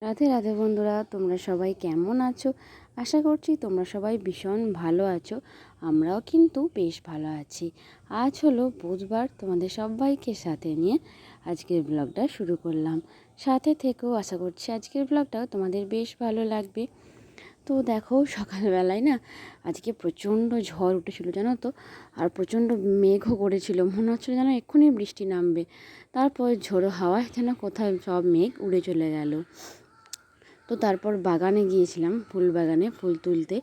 রাধে রাধে বন্ধুরা, তোমরা সবাই কেমন আছো? আশা করছি তোমরা সবাই ভীষণ ভালো আছো। আমরাও কিন্তু বেশ ভালো আছি। আজ হলো বুধবার, তোমাদের সবাইকে সাথে নিয়ে আজকের ব্লগটা শুরু করলাম। সাথে থেকেও আশা করছি আজকের ব্লগটাও তোমাদের বেশ ভালো লাগবে। তো দেখো, সকালবেলায় না আজকে প্রচণ্ড ঝড় উঠেছিল জানো তো, আর প্রচণ্ড মেঘও করেছিল, মনে হচ্ছিল যেন এক্ষুনি বৃষ্টি নামবে। তারপর ঝোড়ো হাওয়ায় যেন কোথায় সব মেঘ উড়ে চলে গেল। তো তারপর বাগানে গিয়েছিলাম, ফুল বাগানে ফুল তুলতে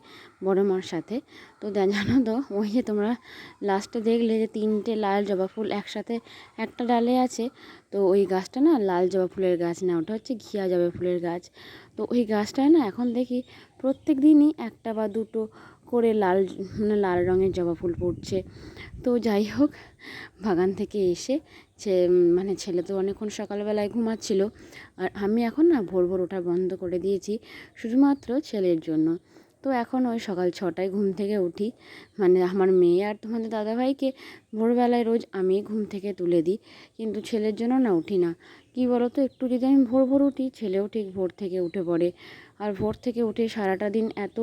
বড় মার সাথে। তো জানো তো, ওই যে তোমরা লাস্টে দেখলে যে 3টে লাল জবা ফুল একসাথে একটা ডালে আছে। তো ওই গাছটা না লাল জবা ফুলের গাছ না, ওটা হচ্ছে ঘিয়া জবা ফুলের গাছ। তো ওই গাছটায় না এখন দেখি প্রত্যেক দিনই একটা বা দুটো করে লাল রঙের জবা ফুল ফুটছে। তো যাই হোক, বাগান থেকে এসে ছেলে তো অনেকক্ষণ সকালবেলায় ঘুমাচ্ছিল, আর আমি এখন না ভোর ভোর ওঠা বন্ধ করে দিয়েছি শুধুমাত্র ছেলের জন্য। তো এখন ওই সকাল 6টায় ঘুম থেকে উঠি, আমার মেয়ে আর তোমাদের দাদাভাইকে ভোরবেলায় রোজ আমি ঘুম থেকে তুলে দিই, কিন্তু ছেলের জন্য না উঠি না। কী বলো তো, একটু যদি আমি ভোর ভোর উঠি, ছেলেও ঠিক ভোর থেকে উঠে পড়ে, আর ভোর থেকে উঠে সারাটা দিন এত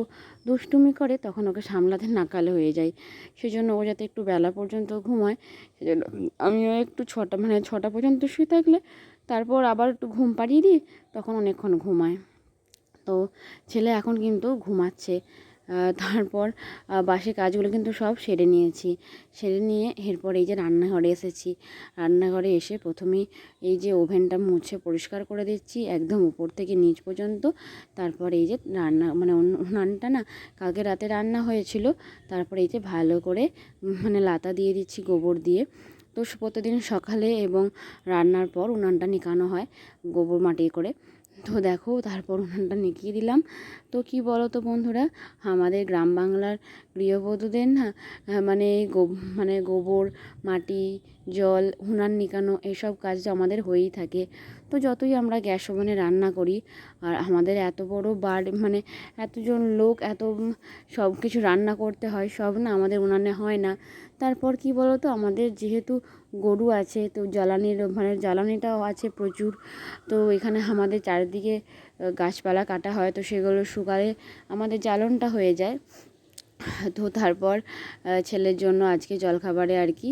দুষ্টুমি করে, তখন ওকে সামলাতে নাকাল হয়ে যায়। সেজন্য ও যাতে একটু বেলা পর্যন্ত ঘুমায়, সেজন্য আমিও একটু 6টা পর্যন্ত শুয়ে থাকলে তারপর আবার একটু ঘুম পাড়িয়ে দিই, তখন অনেকক্ষণ ঘুমায়। তো ছেলে এখন কিন্তু ঘুমাচ্ছে। তারপর বাসি কাজগুলো কিন্তু সব সেরে নিয়ে এরপর এই যে রান্নাঘরে এসেছি। রান্নাঘরে এসে প্রথমেই এই যে ওভেনটা মুছে পরিষ্কার করে দিচ্ছি একদম উপর থেকে নিচ পর্যন্ত। তারপর এই যে উনানটা না কালকে রাতে রান্না হয়েছিল, তারপর এই যে ভালো করে লাতা দিয়ে দিচ্ছি গোবর দিয়ে। তো প্রতিদিন সকালে এবং রান্নার পর উনানটা নিকানো হয় গোবর মাটি করে। তো দেখো, তারপর উনানটা নিকিয়ে দিলাম। তো কি বলো তো বন্ধুরা, আমাদের গ্রাম বাংলার গৃহবধূদের না গোবর, মাটি, জল, উনান নিকানো এসব কাজ আমাদের হয়েই থাকে। তো যতই আমরা গ্যাস ওভেনে রান্না করি, আর আমাদের এত বড় এতজন লোক, সব কিছু রান্না করতে হয়, সব না আমাদের উনানে হয় না। তারপর কি বলো তো, আমাদের যেহেতু গরু আছে, তো জ্বালানিটাও আছে প্রচুর। তো এখানে আমাদের চারিদিকে গাছপালা কাটা হয়, তো সেগুলো শুকালে আমাদের জ্বালনটা হয়ে যায়। তো তারপর ছেলের জন্য আজকে জলখাবারে আর কি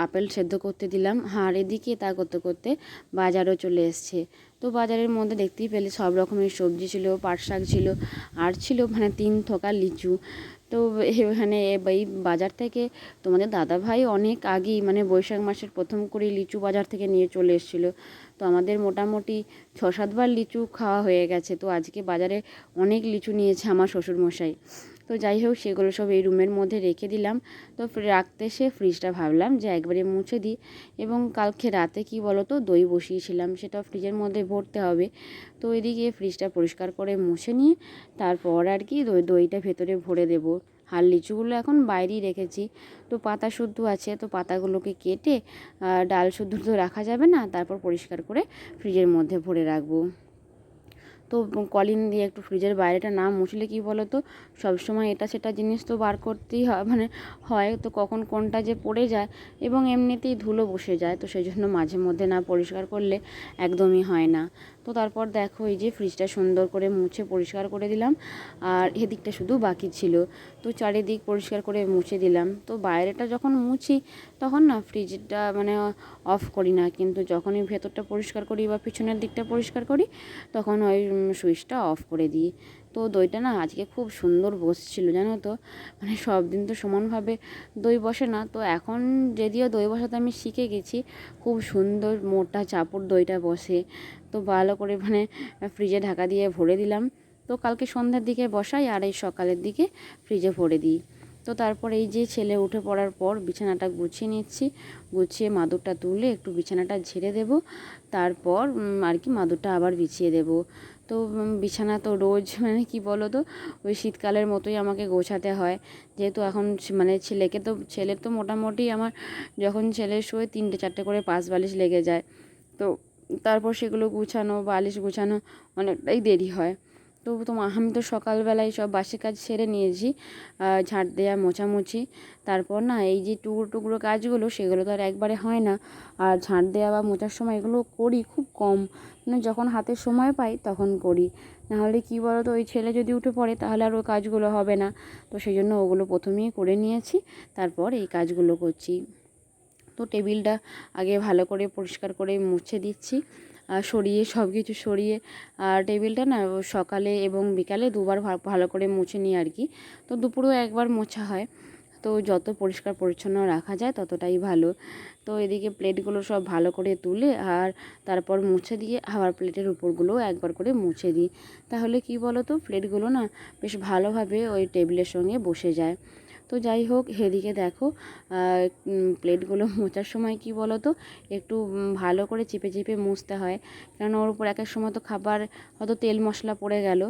আপেল সেদ্ধ করতে দিলাম। আর এদিকে তা করতে করতে বাজারও চলে এসছে। তো বাজারের মধ্যে দেখতেই পেলে সব রকমের সবজি ছিল, পাট শাক ছিল, আর ছিল 3 থোকা লিচু। তো এখানে এই বাজার থেকে তোমাদের দাদাভাই অনেক আগেই বৈশাখ মাসের প্রথম করে লিচু বাজার থেকে নিয়ে চলে এসেছিলো। তো আমাদের মোটামুটি 6-7 বার লিচু খাওয়া হয়ে গেছে। তো আজকে বাজারে অনেক লিচু নিয়েছে আমার শ্বশুরমশাই। তো যাই হোক, সেগুলো সব এই রুমের মধ্যে রেখে দিলাম। তো রাখতে এসে ফ্রিজটা ভাবলাম যে একবারে মুছে দিই। এবং কালকে রাতে কি বলো তো, দই বসিয়েছিলাম, সেটা ফ্রিজের মধ্যে ভরতে হবে। তো এদিকে ফ্রিজটা পরিষ্কার করে মুছে নিয়ে তারপর আর কি দইটা ভেতরে ভরে দেবো। আর লিচুগুলো এখন বাইরেই রেখেছি। তো পাতা শুদ্ধ আছে, তো পাতাগুলোকে কেটে ডাল শুদ্ধ তো রাখা যাবে না, তারপর পরিষ্কার করে ফ্রিজের মধ্যে ভরে রাখবো। তো কলিং দিয়ে একটু ফ্রিজের বাইরেটা না মুছলে কি বলো তো, সবসময় এটা সেটা জিনিস তো বার করতেই হয়, তো কখন কোনটা যে পড়ে যায়, এবং এমনিতেই ধুলো বসে যায়, তো সেই জন্য মাঝে মধ্যে না পরিষ্কার করলে একদমই হয় না। তো তারপর দেখো, এই যে ফ্রিজটা সুন্দর করে মুছে পরিষ্কার করে দিলাম, আর এদিকটা শুধু বাকি ছিল। তো চারিদিক পরিষ্কার করে মুছে দিলাম। তো বাইরেটা যখন মুছি তখন না ফ্রিজটা অফ করি না, কিন্তু যখনই ভেতরটা পরিষ্কার করি বা পিছনের দিকটা পরিষ্কার করি, তখন ওই সুইচটা অফ করে দিই। তো দইটা না আজকে খুব সুন্দর বসছিল জানো তো, সব দিন তো সমানভাবে দই বসে না। তো এখন যদিও দই বসাতে আমি শিখে গেছি, খুব সুন্দর মোটা চাপড় দইটা বসে। তো ভালো করে ফ্রিজে ঢাকা দিয়ে ভরে দিলাম। তো কালকে সন্ধ্যার দিকে বসাই, আর এই সকালের দিকে ফ্রিজে ভরে দিই। তো তারপর এই যে ছেলে উঠে পড়ার পর বিছানাটা গুছিয়ে নিচ্ছি। গুছিয়ে মাদুরটা তুলে একটু বিছানাটা ঝেড়ে দেব, তারপর আর কি মাদুরটা আবার বিছিয়ে দেব। তো বিছানা তো রোজ কি বলো তো, ওই শীতকালের মতোই আমাকে গোছাতে হয়। যেহেতু এখন ছেলের তো মোটামুটি আমার যখন ছেলে শোয় 3-4টে করে পাশ বালিশ লেগে যায়। তো তারপর সেগুলো গুছানো, বালিশ গুছানো অনেকটাই দেরি হয়। তো তো আমি তো সকালবেলায় সব বাসি কাজ সেরে নিয়েছি, ঝাঁট দেওয়া, মোছামুছি। তারপর না এই যে টুকরো টুকরো কাজগুলো সেগুলো তো আর একবারে হয় না। আর ঝাঁট দেওয়া বা মোছার সময় এগুলো করি খুব কম, মানে যখন হাতে সময় পাই তখন করি। নাহলে কী বলো তো, ওই ছেলে যদি উঠে পড়ে তাহলে আর ওই কাজগুলো হবে না। তো সেই জন্য ওগুলো প্রথমেই করে নিয়েছি, তারপর এই কাজগুলো করছি। তো টেবিলটা আগে ভালো করে পরিষ্কার করে মুছে দিচ্ছি, সরিয়ে সব কিছু সরিয়ে। আর টেবিলটা না সকালে এবং বিকালে দুবার ভালো করে মুছে নিই আর কি। তো দুপুরেও একবার মোছা হয়। তো যত পরিষ্কার পরিচ্ছন্ন রাখা যায় ততটাই ভালো। তো এদিকে প্লেটগুলো সব ভালো করে তুলে আর তারপর মুছে দিয়ে আবার প্লেটের উপরগুলোও একবার করে মুছে দিই। তাহলে কি বলো তো, প্লেটগুলো না বেশ ভালোভাবে ওই টেবিলের সঙ্গে বসে যায়। তো যাই হোক, এদিকে দেখো প্লেটগুলো মোছার সময় কি বলো তো, একটু ভালো করে চেপে চেপে মুছতে হয়। কারণ ওর উপর এক এক সময় তো খাবার হয়তো তেল মশলা পড়ে গেল,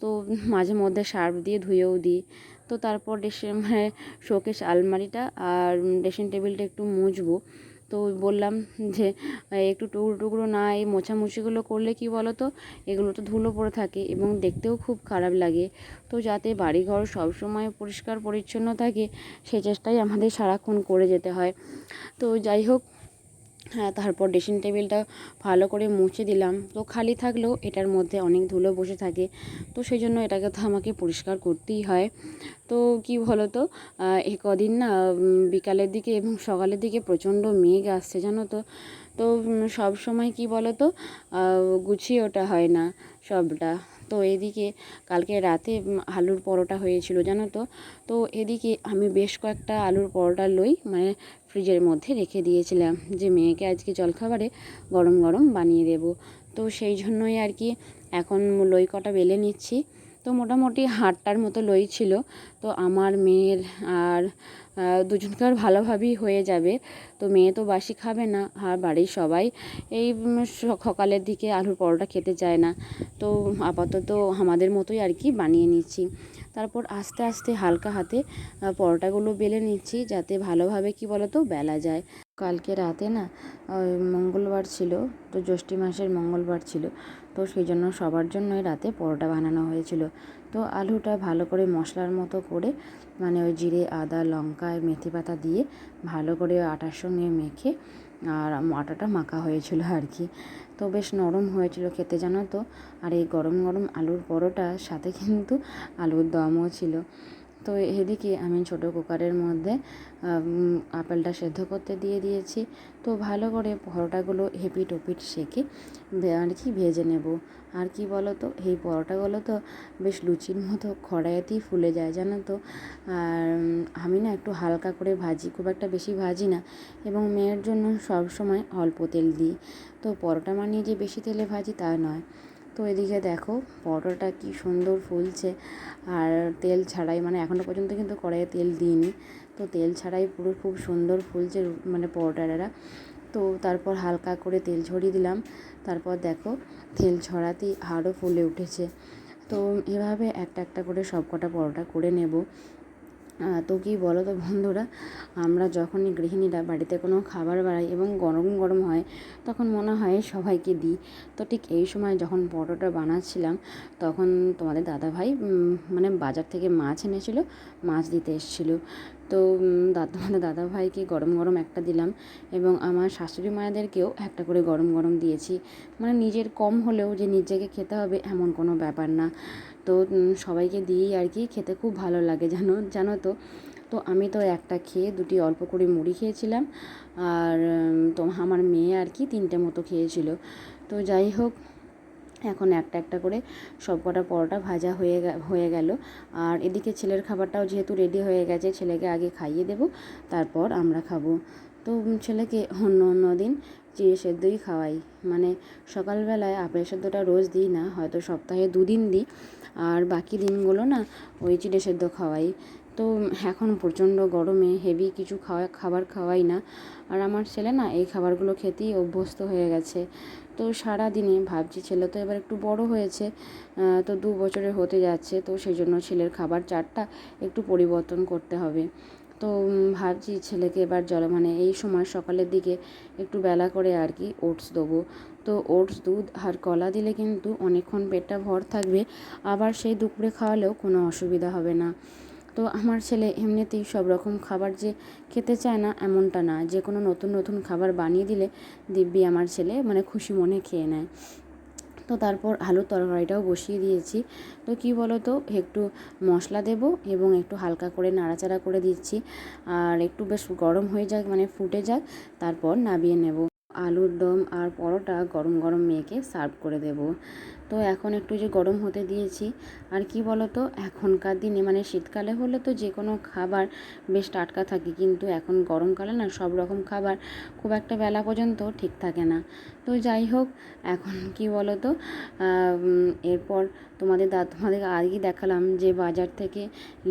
তো মাঝে মধ্যে সার্ফ দিয়ে ধুয়েও দিই। তো তারপর মানে শোকেস আলমারিটা আর ড্রেসিং টেবিলটা একটু মুছবো। তো বললাম যে একটু টুকরো টুকরো না এই মোছামুছিগুলো করলে কি বলো তো, এগুলো তো ধুলো পড়ে থাকে এবং দেখতেও খুব খারাপ লাগে। তো যাতে বাড়িঘর সবসময় পরিষ্কার পরিচ্ছন্ন থাকে সে চেষ্টাই আমাদের সারাক্ষণ করে যেতে হয়। তো যাই হোক, হ্যাঁ, তারপর ড্রেসিং টেবিলটা ভালো করে মুছে দিলাম। তো খালি থাকলেও এটার মধ্যে অনেক ধুলো বসে থাকে, তো সেই জন্য এটাকে তো আমাকে পরিষ্কার করতেই হয়। তো কি বলো তো, এই কদিন না বিকালের দিকে এবং সকালের দিকে প্রচণ্ড মেঘ আসছে জানো তো। তো সব সময় কি বলো তো, গুছিয়ে ওঠা হয় না সবটা। তো এদিকে কালকে রাতে আলুর পরোটা হয়েছিল জানো তো। তো এদিকে আমি বেশ কয়েকটা আলুর পরোটা মানে ফ্রিজের মধ্যে রেখে দিয়েছিলাম যে মেয়েকে আজকে জলখাবারে গরম গরম বানিয়ে দেবো। তো সেই জন্যই আর কি এখন কটা বেলে নিচ্ছি। তো মোটামুটি 8টার মতো ছিল। তো আমার মেয়ের আর দুজনকার ভালোভাবেই হয়ে যাবে। তো মেয়ে তো বাসি খাবে না, আর বাড়ির সবাই এই সকালের দিকে আলুর পরোটা খেতে চায় না। তো আপাতত আমাদের মতোই আর কি বানিয়ে নিচ্ছি। তারপর আস্তে আস্তে হালকা হাতে পরোটাগুলো বেলে নিচ্ছি, যাতে ভালোভাবে কি বলো তো বেলা যায়। কালকে রাতে না মঙ্গলবার ছিল, তো জ্যৈষ্ঠ মাসের মঙ্গলবার ছিল। তো সেই জন্য সবার জন্যই রাতে পরোটা বানানো হয়েছিল। তো আলুটা ভালো করে মশলার মতো করে, মানে ওই জিরে, আদা, লঙ্কা, মেথি পাতা দিয়ে ভালো করে আটার সঙ্গে মেখে আর আটাটা মাখা হয়েছিল আর কি। তো বেশ নরম হয়েছিল খেতে জানো তো। আর এই গরম গরম আলুর পরোটার সাথে কিন্তু আলুর দমও ছিল। তো এদিকে আমি ছোটো কুকারের মধ্যে আপেলটা সেদ্ধ করতে দিয়ে দিয়েছি। তো ভালো করে পরোটাগুলো এপিঠ ওপিঠ সেঁকে আর কি ভেজে নেব। আর কি বলো তো, এই পরোটাগুলো তো বেশ লুচির মতো কড়াইতেই ফুলে যায় জানো তো। আর আমি না একটু হালকা করে ভাজি, খুব একটা বেশি ভাজি না, এবং মেয়ের জন্য সব সময় অল্প তেল দিই। তো পরোটা বানিয়ে যে বেশি তেলে ভাজি তা নয়। তো এদিকে দেখো পরোটাটা কি সুন্দর ফুলছে, আর তেল ছাড়াই, মানে এখনও পর্যন্ত কিন্তু কড়াইয়ে তেল দিইনি। তো তেল ছাড়াই পুরো খুব সুন্দর ফুলছে মানে পরোটাটা। তো তারপর হালকা করে তেল ঝরিয়ে দিলাম। তারপর দেখো তেল ঝরাতেই আরও ফুলে উঠেছে। তো এভাবে একটা একটা করে সব কটা পরোটা করে নেব। তো কী বলো তো বন্ধুরা, আমরা যখনই গৃহিণীরা বাড়িতে কোনো খাবার বানাই এবং গরম গরম হয় তখন মনে হয় সবাইকে দিই। তো ঠিক এই সময় যখন পরোটা বানাচ্ছিলাম তখন তোমাদের দাদাভাই মানে বাজার থেকে মাছ এনেছিল, মাছ দিতে এসেছিলো। তো তোমাদের দাদাভাইকে গরম গরম একটা দিলাম, এবং আমার শাশুড়ি মায়েদেরকেও একটা করে গরম গরম দিয়েছি। মানে নিজের কম হলেও যে নিজেকে খেতে হবে এমন কোনো ব্যাপার না। তো সবাইকে দিয়েই আর কি খেতে খুব ভালো লাগে জানো তো। তো আমি তো একটা খেয়ে দুটি অল্প করে মুড়ি খেয়েছিলাম, আর তো আমার মেয়ে আর কি 3টে মতো খেয়েছিল। তো যাই হোক, এখন একটা একটা করে সব কটা পরোটা ভাজা হয়ে গেল। আর এদিকে ছেলের খাবারটাও যেহেতু রেডি হয়ে গেছে, ছেলেকে আগে খাইয়ে দেব, তারপর আমরা খাবো। তো ছেলেকে অন্য দিন চিড়ে সেদ্ধই খাওয়াই, মানে সকালবেলায় আপেল সেদ্ধটা রোজ দিই না, হয়তো সপ্তাহে 2 দিন দিই, আর বাকি দিনগুলো না ওই চিড়ে সেদ্ধ খাওয়াই। তো এখন প্রচণ্ড গরমে হেভি কিছু খাবার খাওয়াই না। আর আমার ছেলে না এই খাবারগুলো খেতেই অভ্যস্ত হয়ে গেছে। তো সারা দিনে ভাবছি, ছেলে তো এবার একটু বড় হয়েছে, তো 2 বছরের হতে যাচ্ছে, তো সেই জন্য ছেলের খাবার চারটা একটু পরিবর্তন করতে হবে। তো ভাবছি ছেলেকে এবার মানে এই সময় সকালের দিকে একটু বেলা করে আর কি ওটস দেবো। তো ওটস, দুধ আর কলা দিলে কিন্তু অনেকক্ষণ পেটটা ভর থাকবে, আবার সেই দুপুরে খাওয়ালেও কোনো অসুবিধা হবে না। তো আমার ছেলে এমনিতেই সব রকম খাবার যে খেতে চায় না এমনটা না, যে কোনো নতুন নতুন খাবার বানিয়ে দিলে দিব্যি আমার ছেলে মানে খুশি মনে খেয়ে নেয়। তো তারপর আলুর তরকারিটাও বসিয়ে দিয়েছি। তো কী বলো তো, একটু মশলা দেব এবং একটু হালকা করে নাড়াচাড়া করে দিচ্ছি, আর একটু বেশ গরম হয়ে যাক মানে ফুটে যাক, তারপর নামিয়ে নেব। আলুর দম আর পরোটা গরম গরম মেখে সার্ভ করে দেব। তো এখন একটু যে গরম হতে দিয়েছি। আর কি বলো তো, এখনকার দিনে মানে শীতকালে হলে তো যে কোনো খাবার বেশ টাটকা থাকে, কিন্তু এখন গরমকালে না সব রকম খাবার খুব একটা বেলা পর্যন্ত ঠিক থাকে না। তো যাই হোক, এখন কি বলো তো, এরপর তোমাদের আগেই দেখালাম যে বাজার থেকে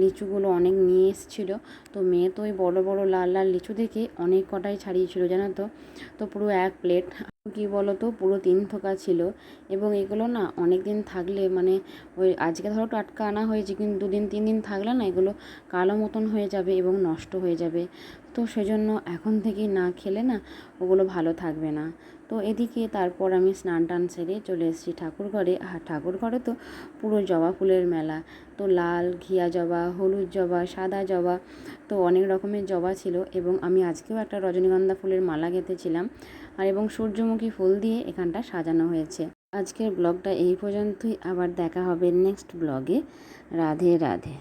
লিচুগুলো অনেক নিয়ে এসেছিলো। তো মেয়ে তো ওই বড়ো বড়ো লাল লাল লিচু দেখে অনেক কটাই ছাড়িয়েছিল জানো তো। তো পুরো এক প্লেট, কি বলো তো, পুরো 3 থোকা ছিল। এবং এগুলো না অনেক দিন থাকলে মানে ওই আজকে ধরো টাটকা আনা হয়েছে, কিন্তু 2 দিন 3 দিন থাকলে না এগুলো কালো মতন হয়ে যাবে এবং নষ্ট হয়ে যাবে। তো সেজন্য এখন থেকেই না খেলে না ওগুলো ভালো থাকবে না। তো এদিকে তারপর আমি স্নান টান সেরে চলে এসেছি ঠাকুরঘরে। আর ঠাকুরঘরে তো পুরো জবা ফুলের মেলা। তো লাল, ঘিয়া জবা, হলুদ জবা, সাদা জবা, তো অনেক রকমের জবা ছিল। এবং আমি আজকেও একটা রজনীগন্ধা ফুলের মালা গেঁথেছিলাম, আর এবং সূর্যমুখী ফুল দিয়ে এখানটা সাজানো হয়েছে। আজকের ব্লগটা এই পর্যন্তই, আবার দেখা হবে নেক্সট ব্লগে। রাধে রাধে।